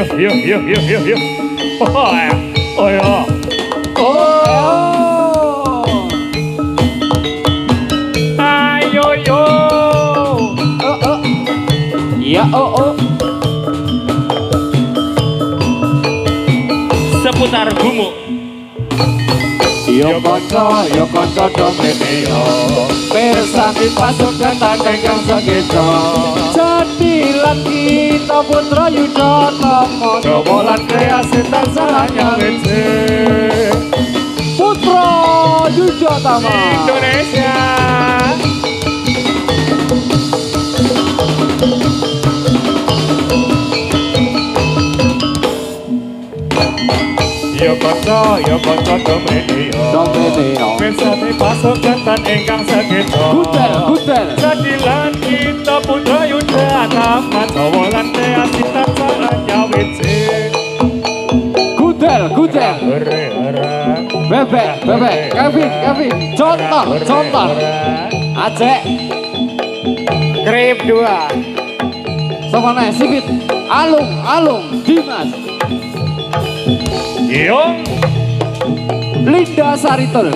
Yo. Oh ya. Oh ya. Oh. Ayo yo. Ya oh. Seputar gumuk. Yo kanca domene yo. Persani pasukan tandang segitu. Jadilah kita putra Yudhana Jawa lan kreasi tansah nyawece. Putra Yudhana Indonesia. Yo kanca domene yo. Persani pasukan tan ingkang segitu. Gudel. Jadilah kita putra Yudhana Jawa lan kreasi tansah nyawece. Gudel. Bebek. Kevin. Contoh. Aceh. Grip 2. Sama Sipit. Alung. Dimas. Yo. Linda Saritul.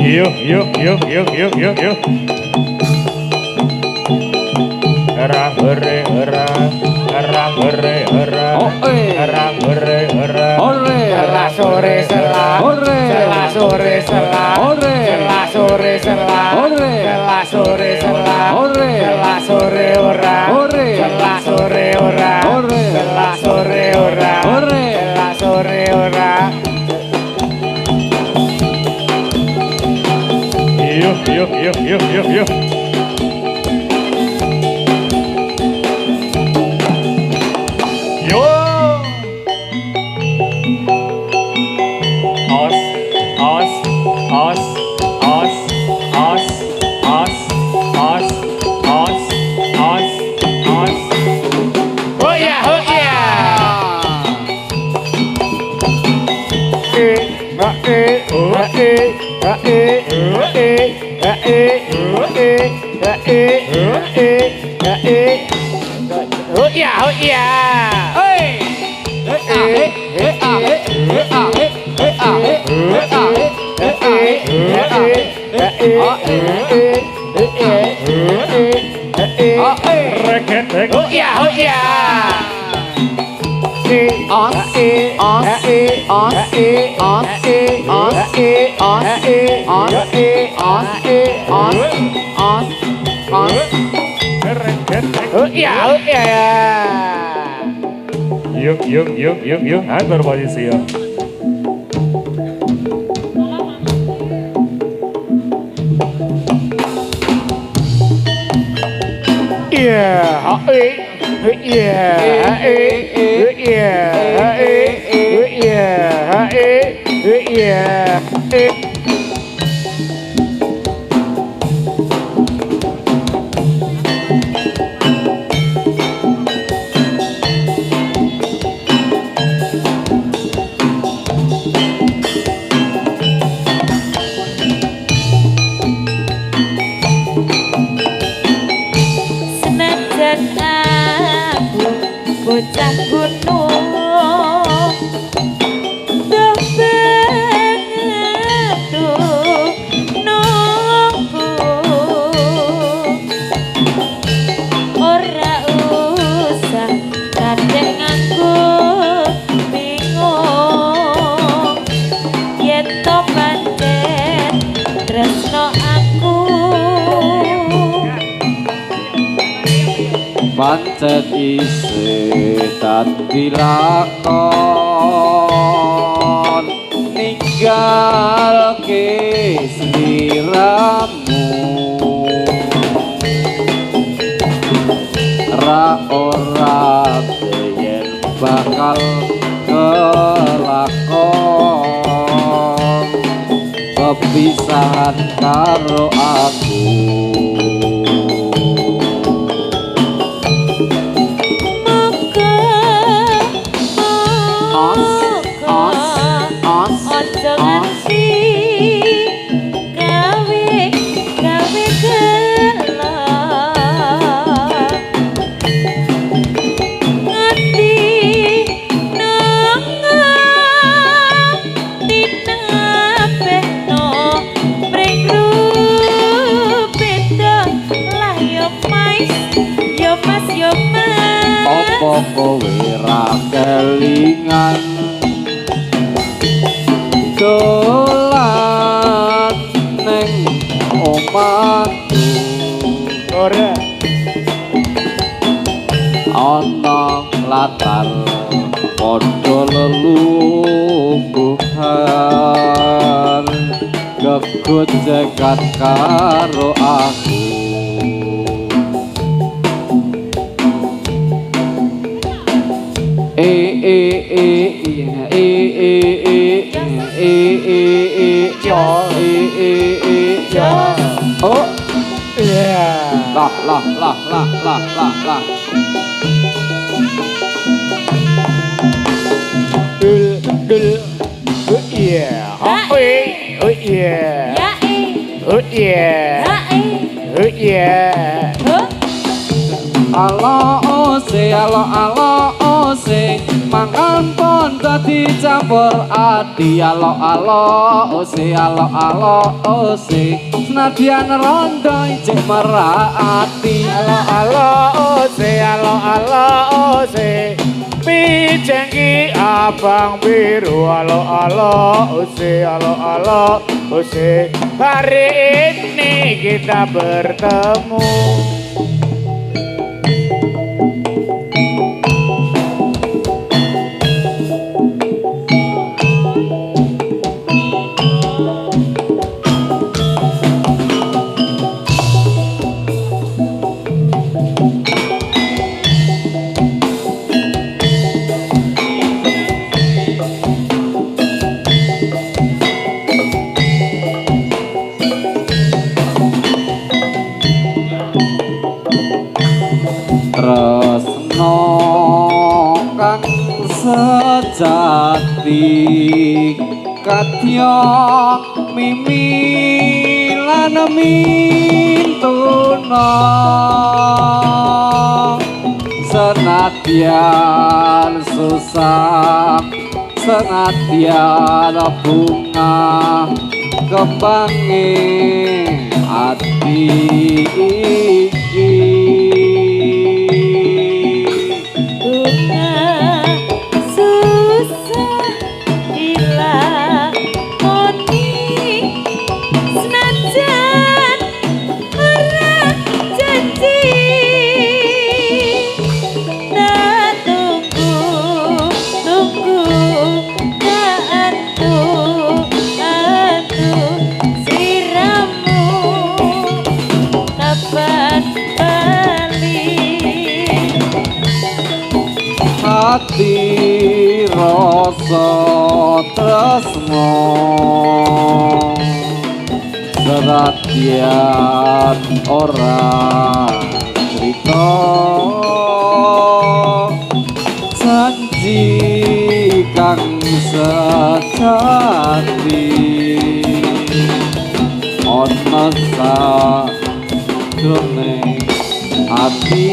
Yo. Hara. Oh, Ore. Sela sore sela. Ore. Sela sore sela. Ore. Sela sore sela. Ore. Sela sore sela. Ore. Sela sore ora. Ore. Sela sore ora. Ore. Sela sore ora. Ore. Sela sore ora. Yo. Yuk, atur posisi ya. Bocah gunung dah bengeduh nunggu ora usah kadek nganggo bingung yen to pancen tresno aku pancet isih dadi lakon ninggalke sliramu ora yen bakal kelakon kepisahan karo aku. Ojo nganti gawe dolan neng omahku ora ana latar padha lelungguhan gegojekan karo aku oh iya lah dul iya oh iya Ya oh iya Ha oh iya Huh? alo ose mangan pon dadi campur ati alo ose senadyan rondo ijek merati alo ose pijengki abang biru alo ose hari ini kita bertemu tresno kang sejati kadya mimi lan mintuna senadyan susah senadyan bunga kembange ati iki Bunga susah dilakoni senajan ora janji nah tunggu antu siramu kapan balik hati rasa tresno senadyan ora crita janji kang sejati ana sajroning ati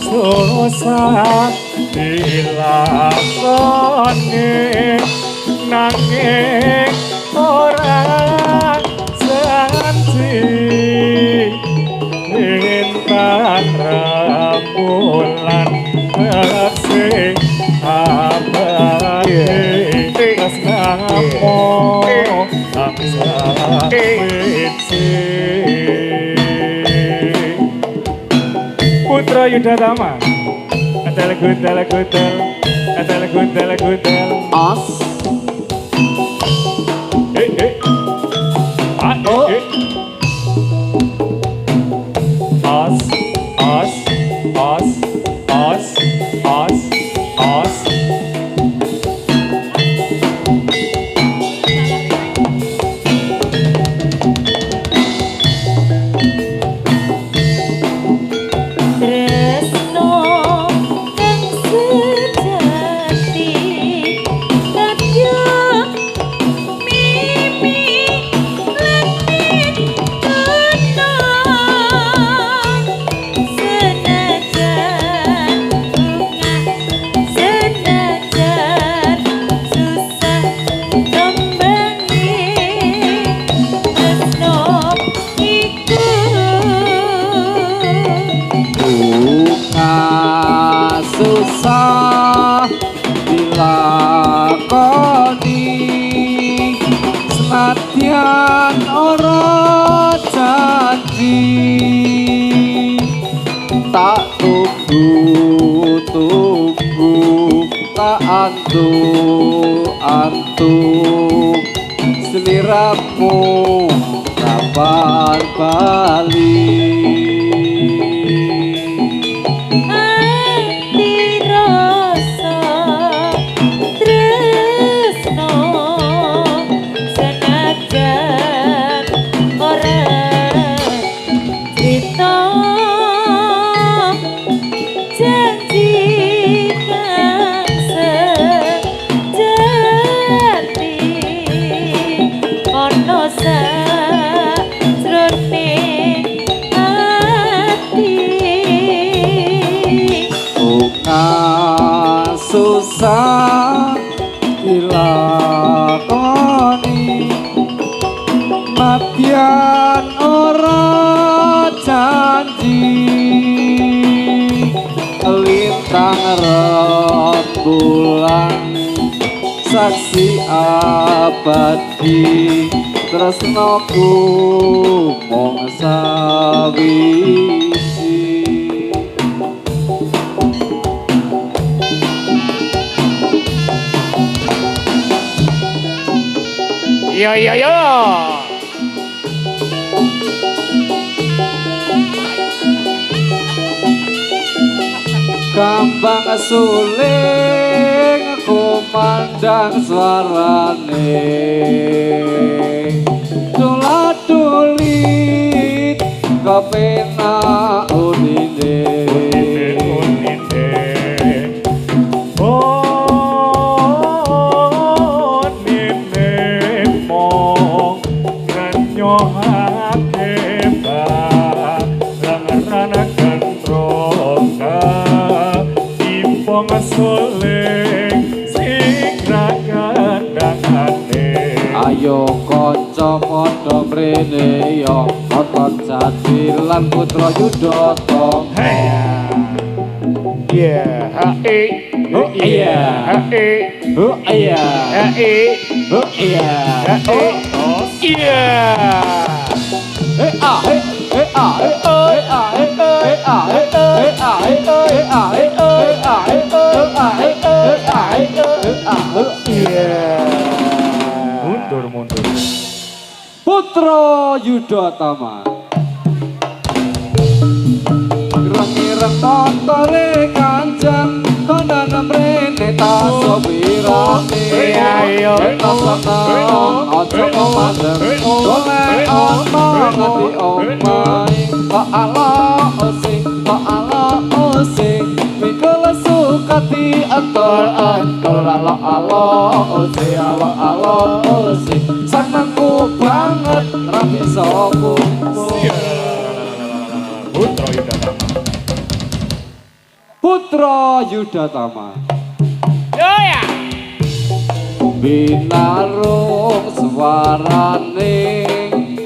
susah dilakoni nanging ora janji bintang rembulan bersih abadi tresnamu angsa wiji Putra Yudhatama Atel gudel as tresno kang sejati kadya mimi lan mintuna senajan susah kembali tresno iku bunga susah antu seliramu kapan bali. Ati rasa tresno senajan ora crita janji kang sejati ana sajroning ati. Susah dilakoni nadyan ora janji lintang rembulan saksi abadi tresnoku mung sawiji. Yo yo yo. Kambang suling kumandang suarane dolat-dolit kepenak unine. Ayo kanca padha mrene ya Otot Jati lan Putra Yudhata. Yeah, Oh iya, oh iya, oh iya, oh iya. Mundur. Putra Yudhatama ireng-ireng totore kanjeng kono mrene tasawirane ayo tasawirane aja mandeng golek ana nganti omahe kok ala osing mikul sukati antol ala osing senengku banget ra bisa Putra Yudhatama ya. binarung suarane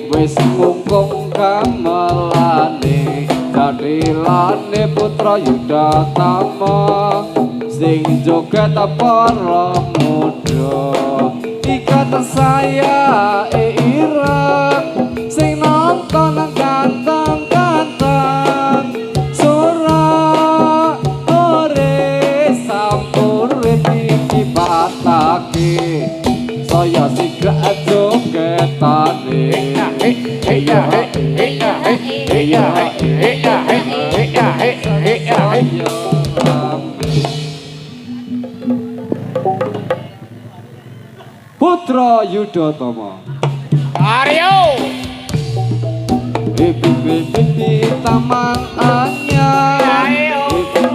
wis mungkung gamelane kadilane Putra Yudhatama sing joget para muda ikat saya ireng sing nonton ganteng-ganteng suara ore sampurwe dibatake saya sigra jogetane Putra Yudhatama Aryo. Bibit di taman anyar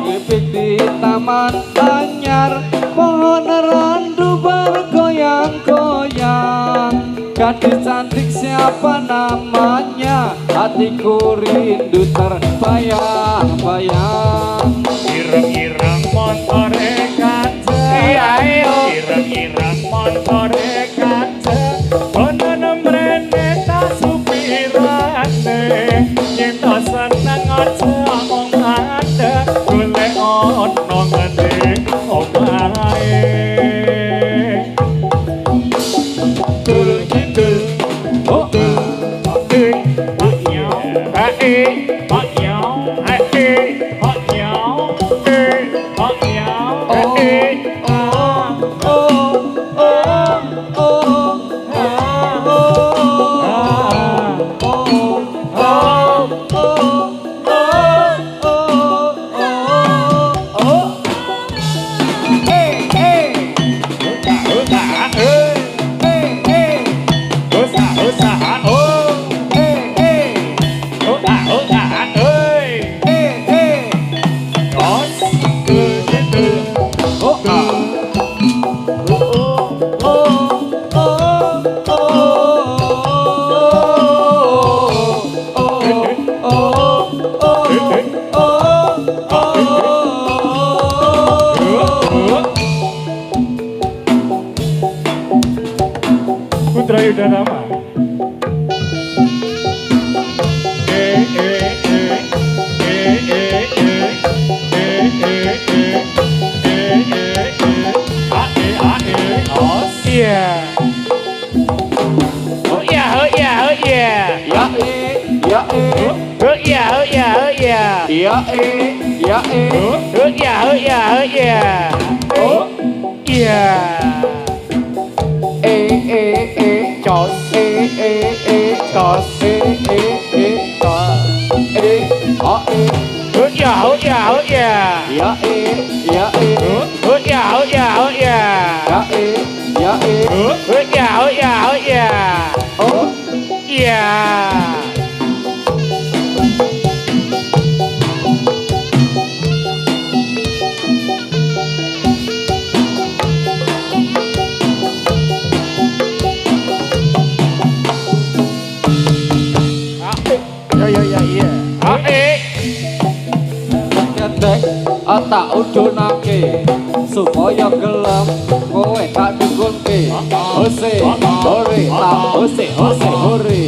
Bibit di taman anyar pohon randu bergoyang-goyang gadis cantik siapa namanya hatiku rindu terbayang-bayang Ireng-ireng montore kanceng ireng-ireng montore kanceng ono nemrene tak supirane yen tak seneng aja omongane golek ono ngene omahe dul oh pak nyong pak nyong Putra Yudharama. Iya. Oh iya, oh iya, oh iya. Ya ya Oh iya, oh iya, oh iya. ya ya Oh iya, oh iya, oh iya. Oh iya. cos cos cos Oh iya, oh iya, oh iya. ya ya Oh iya, oh iya, oh iya. ya Oh iya, oh iya, oh iya. oh Iya. Ya ya ya iya. ketek tak udunake supaya gelem kowe tak dukunke hose hore tak hose hore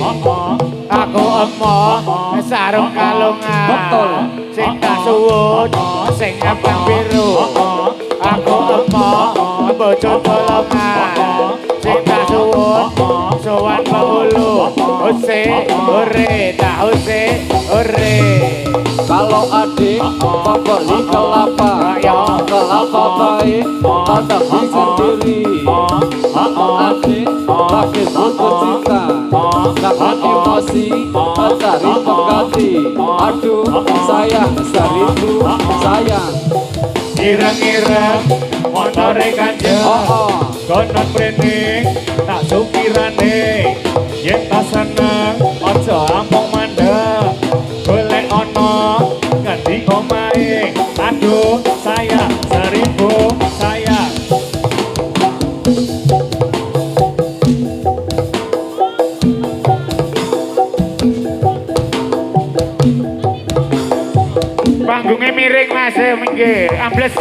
Aku emoh sarung kalungan. Betul. Sing tak suwut sing abang biru. Aku emoh bojo tolongan. Sing tak suwut sowan penghulu. Hose hore tak hose hore. kalau adik membeli kelapa kelapa baik tak bisa sendiri adik lagi butuh cinta jangan emosi cari pengganti aduh sayang seribu sayang Ireng-ireng motore kanjeng. Konon prening tak supirane. Yen tak seneng aja amung mandeg. Golek ana ngendi omahe. Aduh sayang seribu sayang. Panggungnya miring mas, minggir, ambles.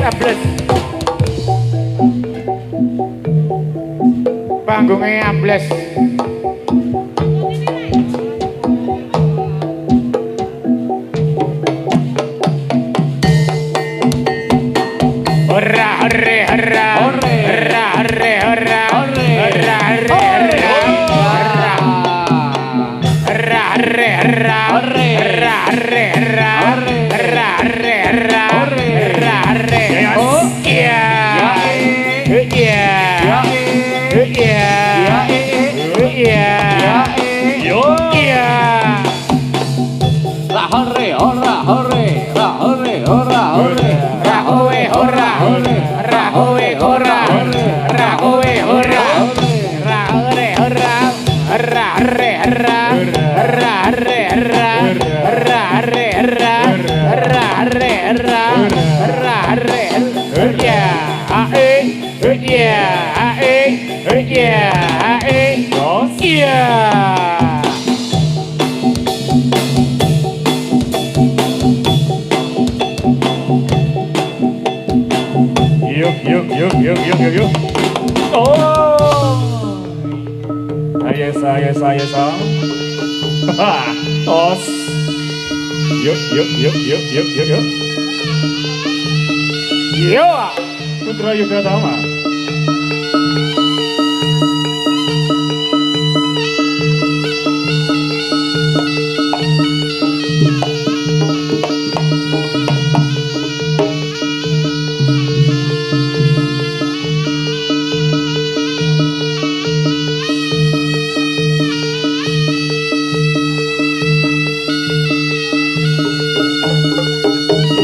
Panggungnya ambles. Hurra, hurre, hurra, hurra, hurre, hurra, hurra, hurre, hurra, hurra, hurre, hurra, hurra, hurre, hurra, hurra, hurre, hurra, hurra, hurre. Iya, iya, iya, yo, iya. la hore ora hore la hore ora hore Rahowe hora, rahowe hora, rahowe hora, rahowe hora, rahre hra, rahre hra, rahre hra, rahre hra, rahre ya, ya, ya. Yuk. Oh. Saya. Tos. Yuk. Yo. Putra Yudharama.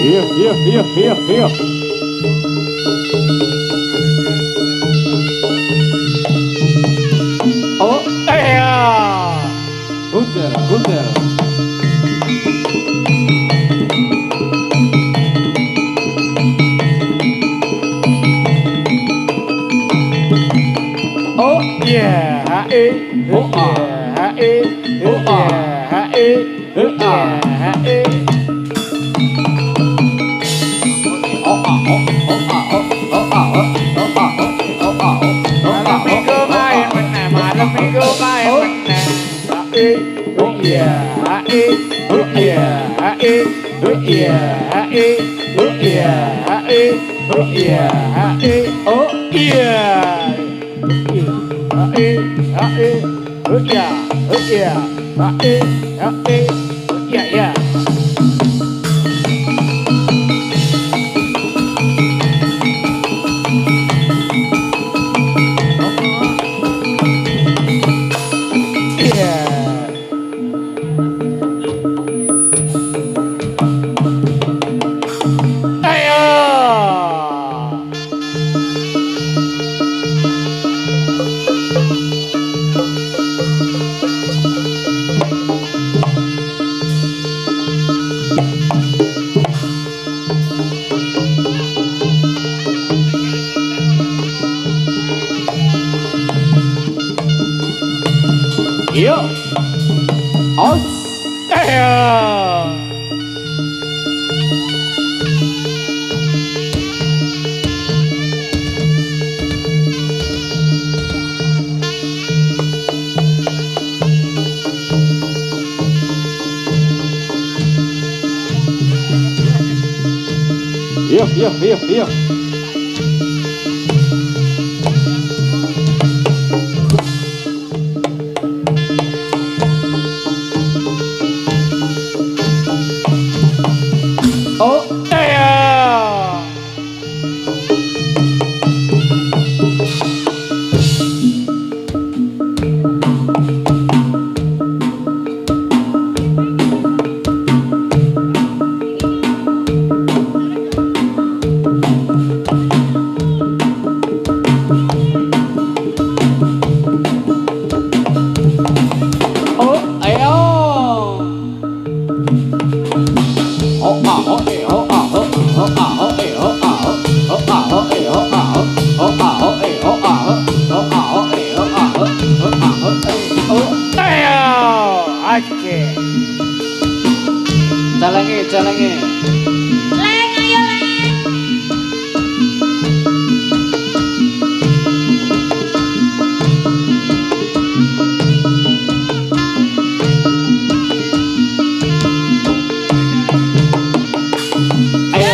Iya. Oh, Gunter. Oh, yeah, Malam minggu oh yeah, oh yeah, oh yeah, oh yeah, oh yeah. Yeah. Yo, out, yo. Oh, yeah. Jalangi. Leng, ayo leng. Ayo.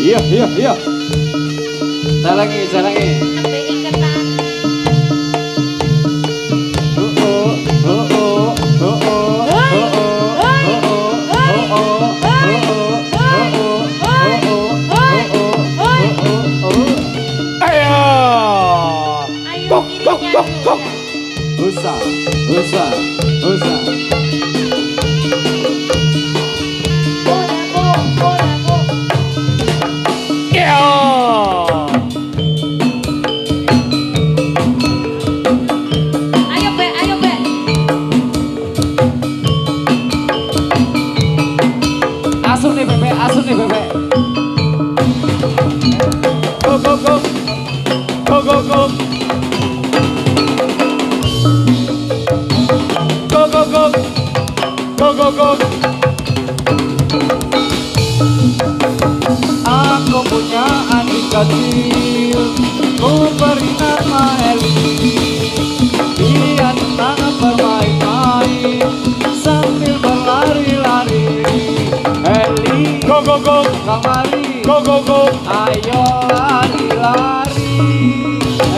Iya. Iya. Jalangi. Ambil iketan. Usah. Bola. Iya. Ayo be. Asuh nih bebek. Go. Aku punya adik kecil, ku beri nama Eli. Dia senang bermain-main sambil berlari-lari. Eli, Go. kemari, Go. ayo lari-lari.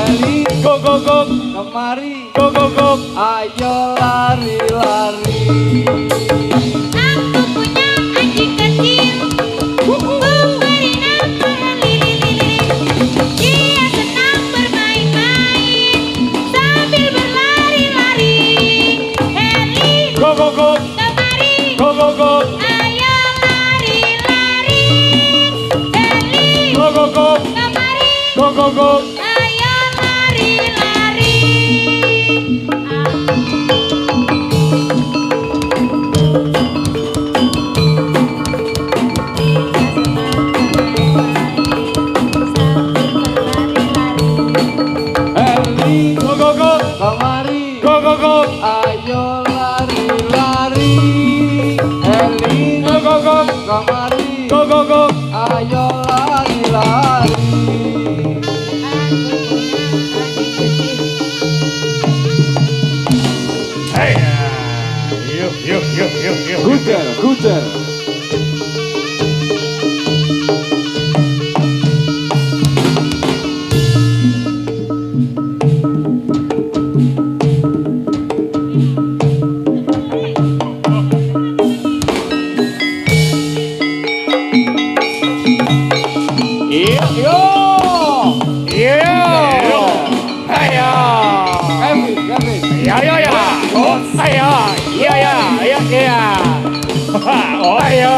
Eli, Go. kemari, Go. ayo lari-lari. Aku punya adik kecil, ku beri nama Lili. Dia senang bermain. go. Ayo lari-lari. Eli Go go go. kemari, Go go go. ayo lari-lari. Eli Go go go. kemari, Go go go. ayo lari-lari. Hey. Yuk. Kuder, kuder. Yo, Ayo. Kevin, Kevin. Ya. Oh, ayo. Ya. Oh, ayo.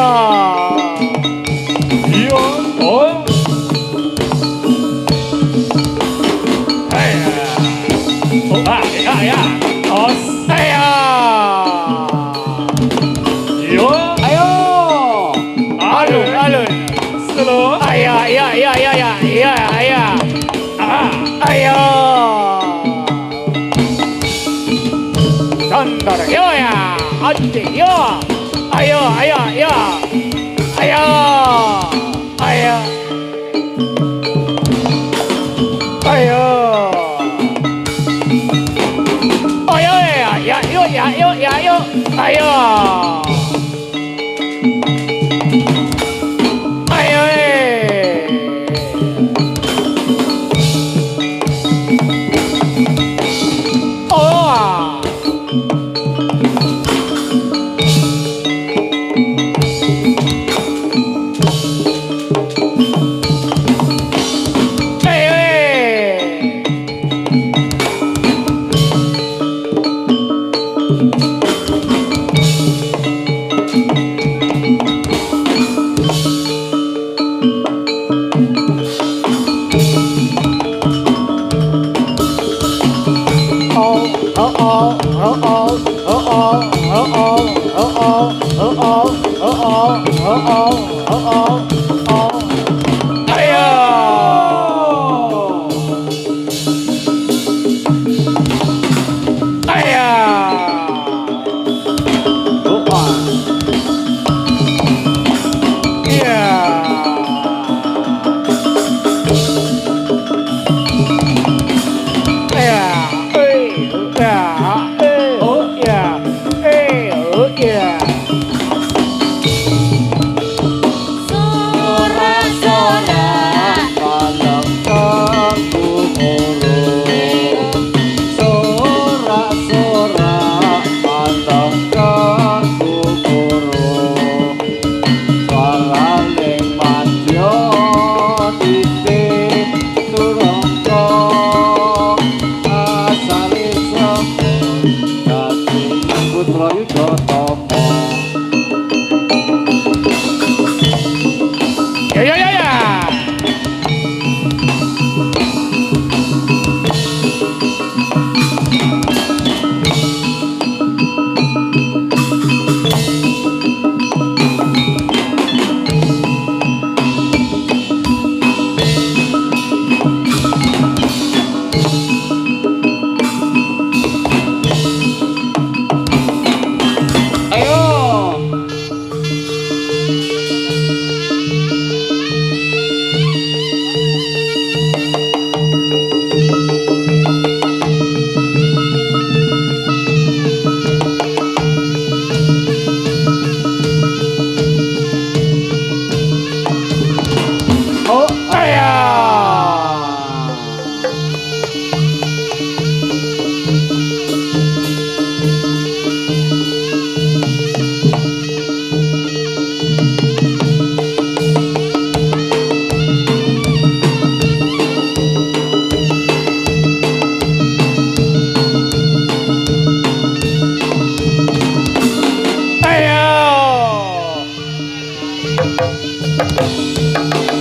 Yo. Oh. Ayo. Oh, ya. Oh, ayo. Yo. Ayo. Alun. Slow. Ayo. Ayo. Sandar. Yo ya. Ati. Yo. Ayo. Ayo.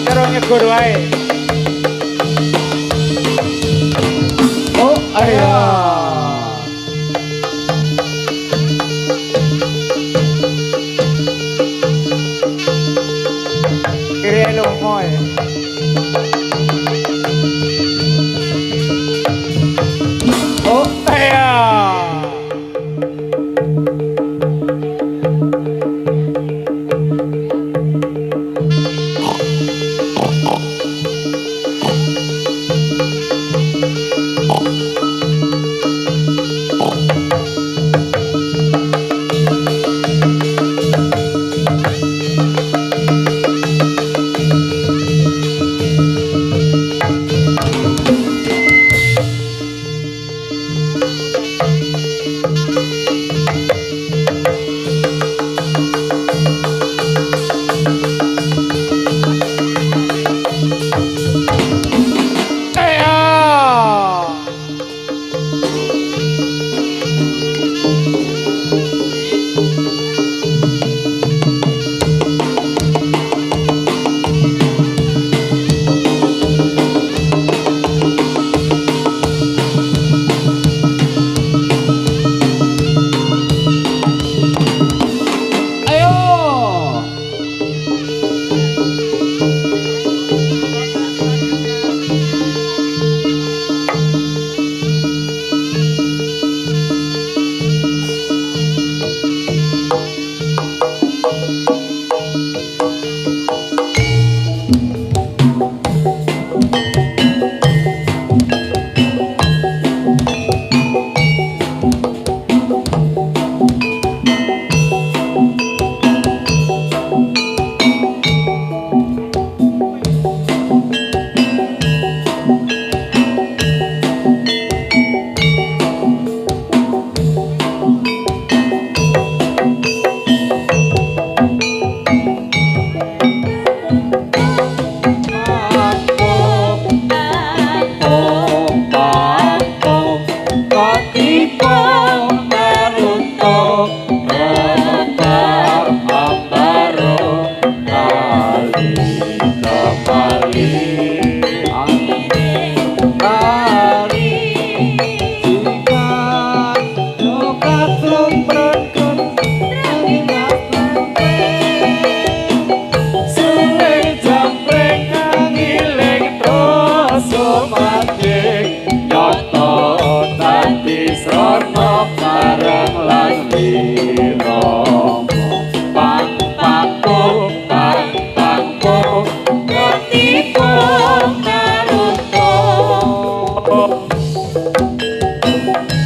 Karo nyegur wae. kiri lunga ya. Oh, iya.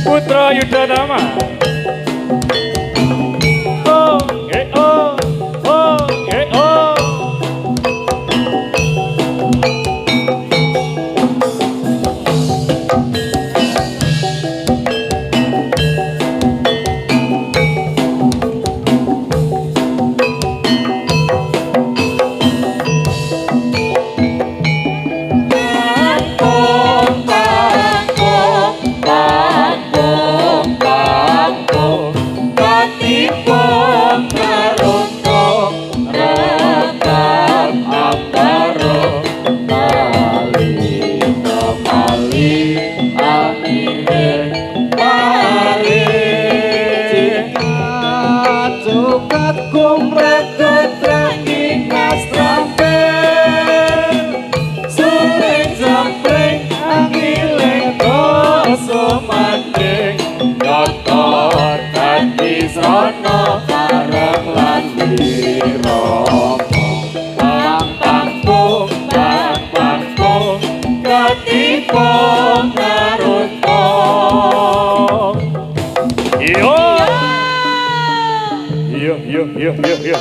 Putra Yudhanama. Oh, oh, oh, oh.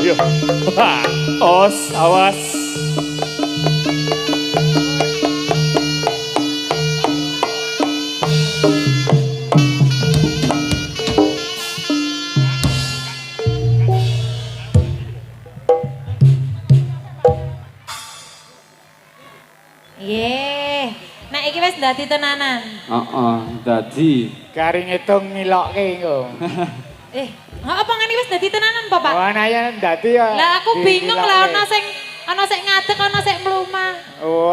Yo. Os, awas. Ye, nah iki wis dadi tenanan. Dadi. Kari ngitung ngilokke engko. Apa ngene wis dadi tenanan apa, Pak? Wah, naya dadi ya. Lah aku bingung lah ana sing ngadeg ana sing mlumah. Oh,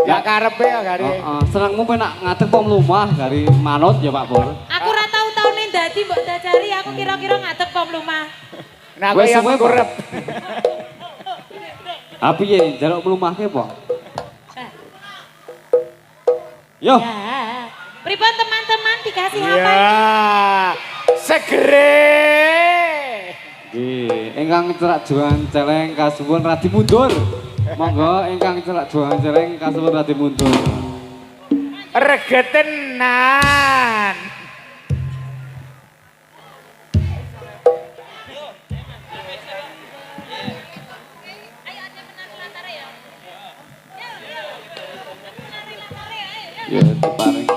ya karepe ya kari. Senengmu penak ngadeg kok mlumah dari manut ya Pak Pur. Aku ora tau taune dadi mbok dajari aku kira-kira ngadeg apa mlumah. Nah, aku yang kurep. Ah piye njaluk mlumahke apa? Yo. Ya. Pripun teman-teman dikasih apa? Ya, segere. Nggih, ingkang cerak juang celeng kasuwun radi mundur. Monggo ingkang cerak juang celeng kasuwun radi mundur. Regetenan. Ya, diparing.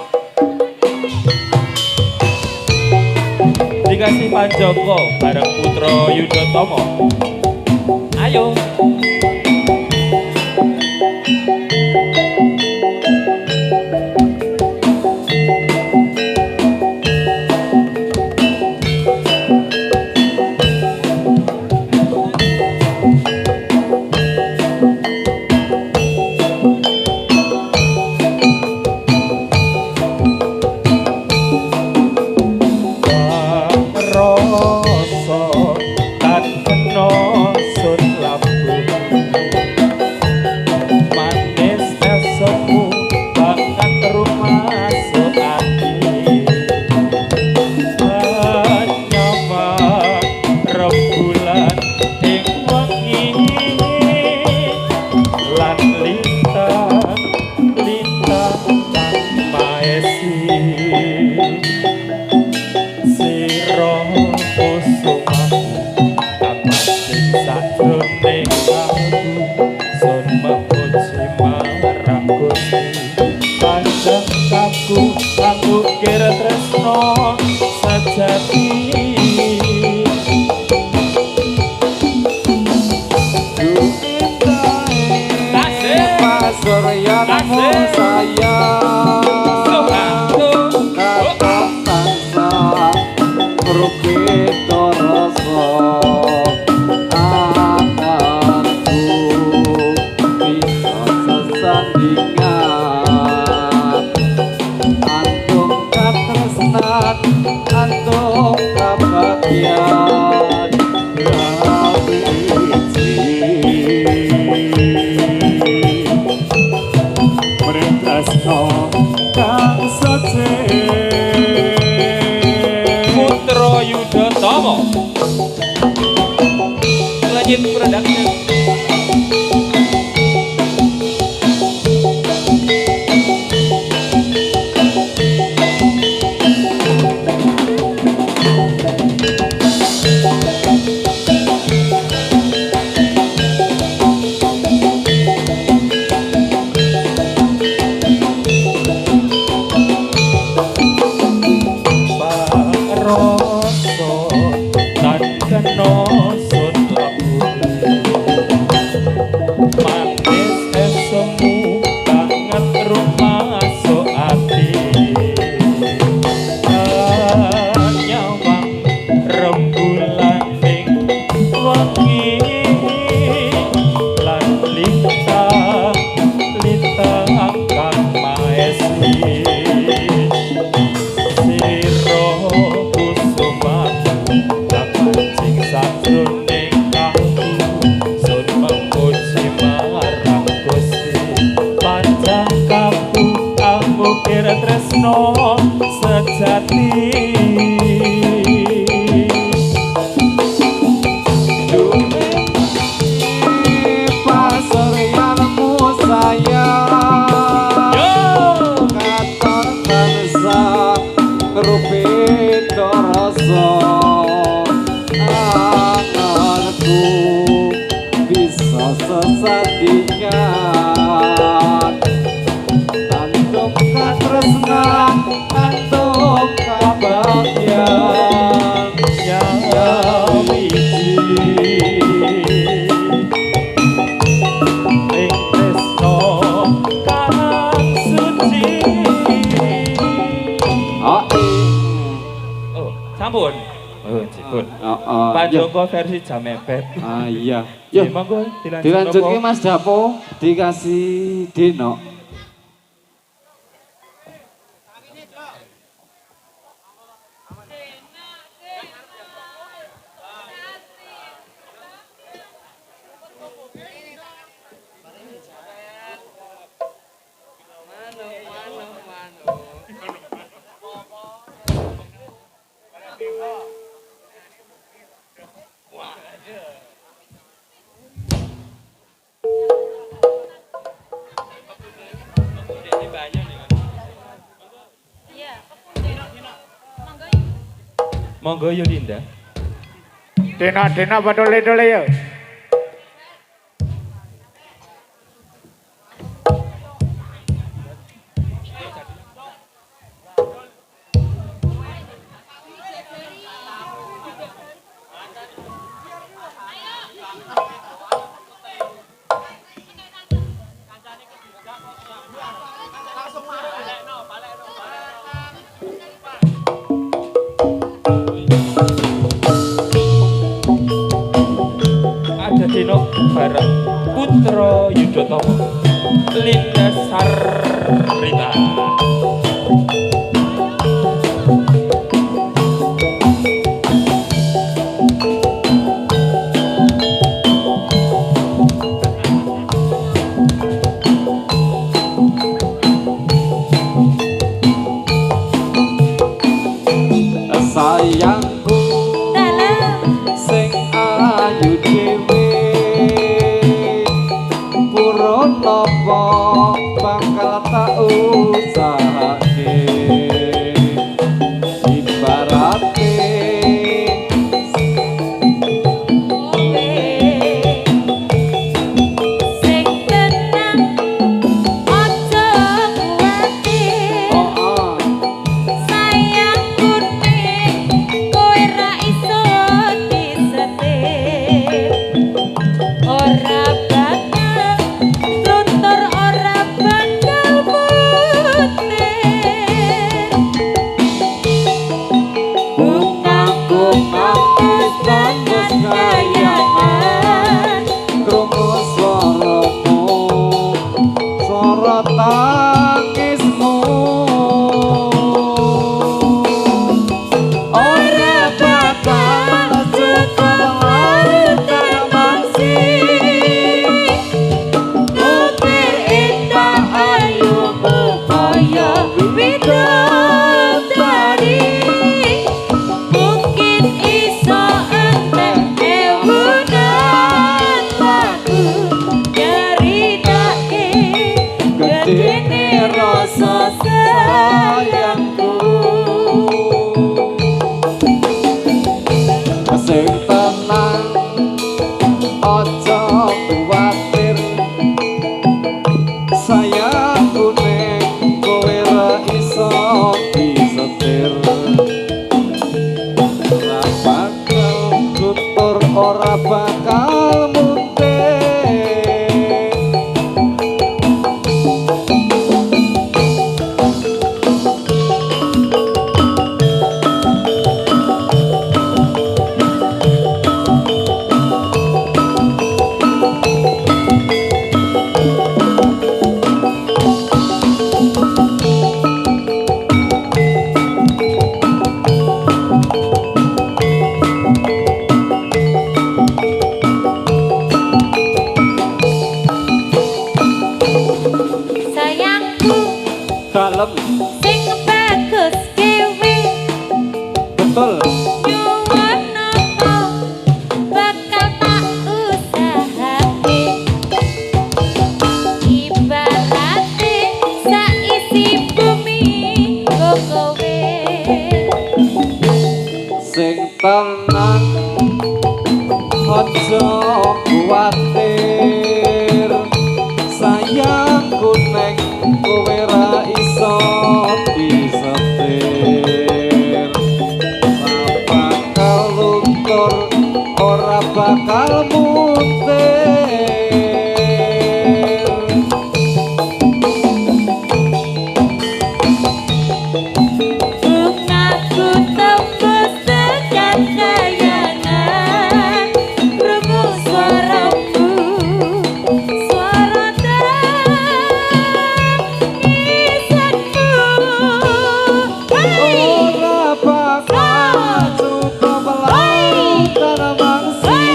Dikasih Pak Joko bareng Putro Yudotomo. Ayo. Rasa tak kena sun lampu manis esemu banget rumah soati nyawa rembulan ing wengi lan lintang lintang kang maesi siro kusumaku kapating sakjroning kalbu sun memuji marang Gusti panjang kaku aku kira tresno sejati Pasuryanmu sayang Kakak tansah Rupito rasa Anganku bisa sesandingan Antum katresnan Antum kebahagiaan Tresno kang suci Putro Yudotomo Legit Production. Rasa tan kena sun lampu manis esemu banget rumah soati nyawang rembulan ing wengi lan lintang lintang kang maesi siro kusumaku kapancing sakjroning kalbu sun memuji marang Gusti panjang kaku aku kira tresno sejati Pasuryanmu sayang Katon tansah Rupito rasa Anganku bisa sesandingan Antum katresnan Antum kebahagiaan yang wiji ing tresno kang suci. Oh, Oh, sampun. Oh, jipun. Pak Yo. Joko versi jam mepet. Ah iya. Yo, Yo, monggo dilanjutke Mas Dapo dikasih Dino. Monggo Yulinda. Dina pada dole ya. Ada Dino bareng Putra Yudotomo, Linda Sarita. Sayangku sing ayu dhewe purun napa bakal tak usahake ibarate Sing tenang aja kuwatir sayangku kowe ra iso disetir ora bakal luntur ora bakal mutir bungaku mampus tembus kayangan krungu swaramu swara tangismu ora bakal cukup larut mangsi putih indah ayumu kaya bidadari mungkin iso entek ewunan lagu nyeritake gedene rasa sayangku sing tenang aja kuwatir sayangku ning kowe ra iso disetir ora bakal tutur ora bakal muntir sayangku dalem sing bagus dewe betul nyuwun apa bakal tak usahake ibarate saisi bumi kowe sing tenang aja kuwatir sayangku nek kowe ra iso disetir ora bakal luntur ora bakal mutir bungaku tembus tekan kayangan krungu swaramu swara tangisku ora bakal cukup larut mangsi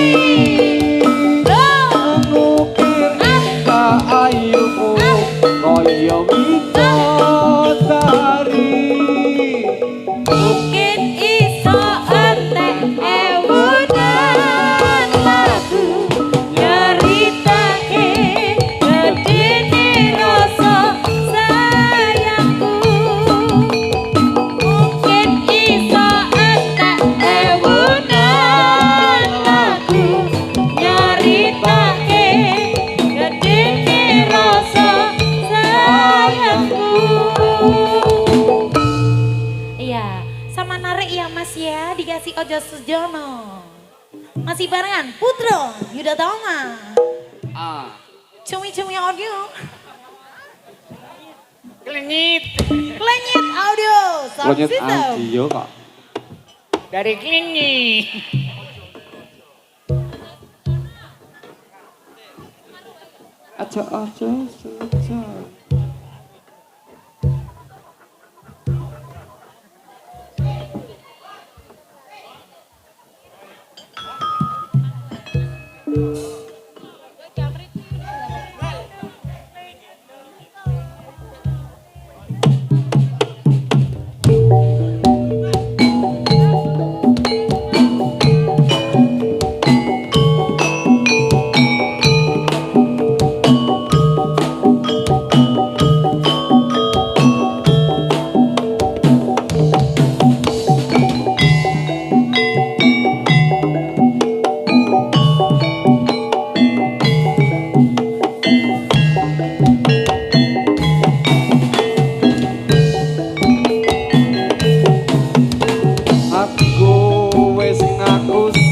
Sujono. Masih barengan Putro Yuda Toma. Cumi-cumi audio. Klenyit. Klenyit audio. Sound Klenyit system. audio kok. Dari klenyit. Aja saja.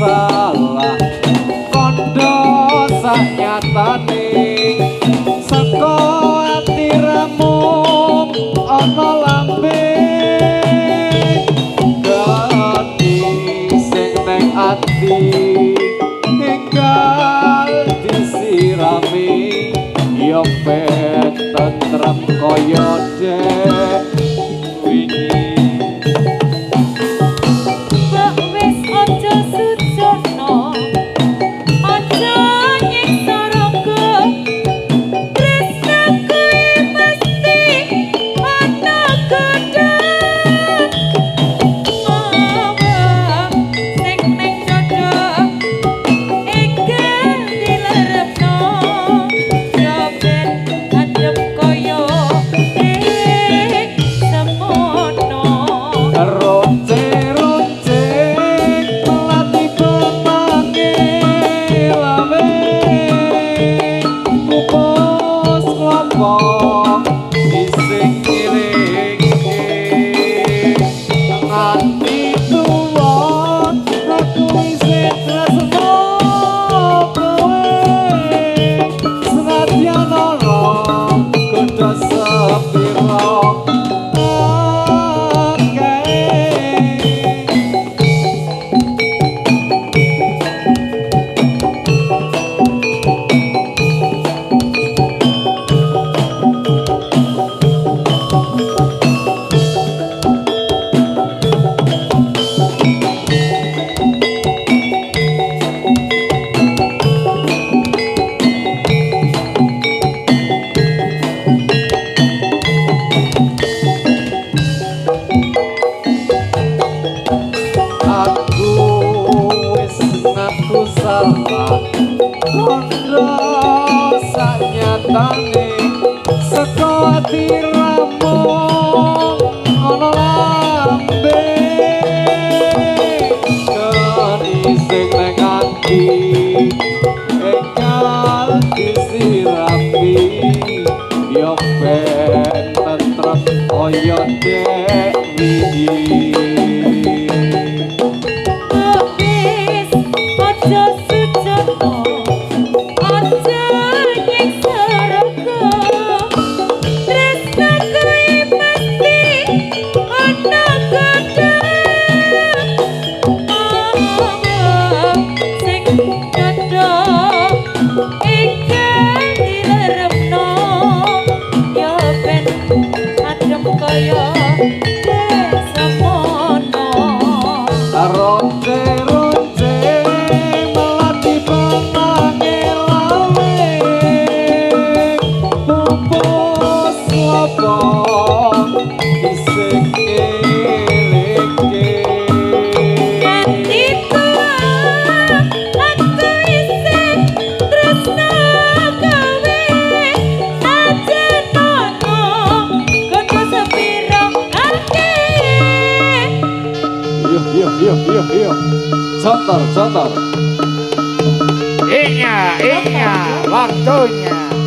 Salah kondo saknyatane saka atiramu ana lambe gati sing neng ati tinggal disirami yo ben tentrem kaya dek wingi. Kondo saknyatane saka atiramu ana lambe gani sing neng ati enggal disirami yo ben tentrem kaya dek wingi. Iya, contoh. Iya, waktunya.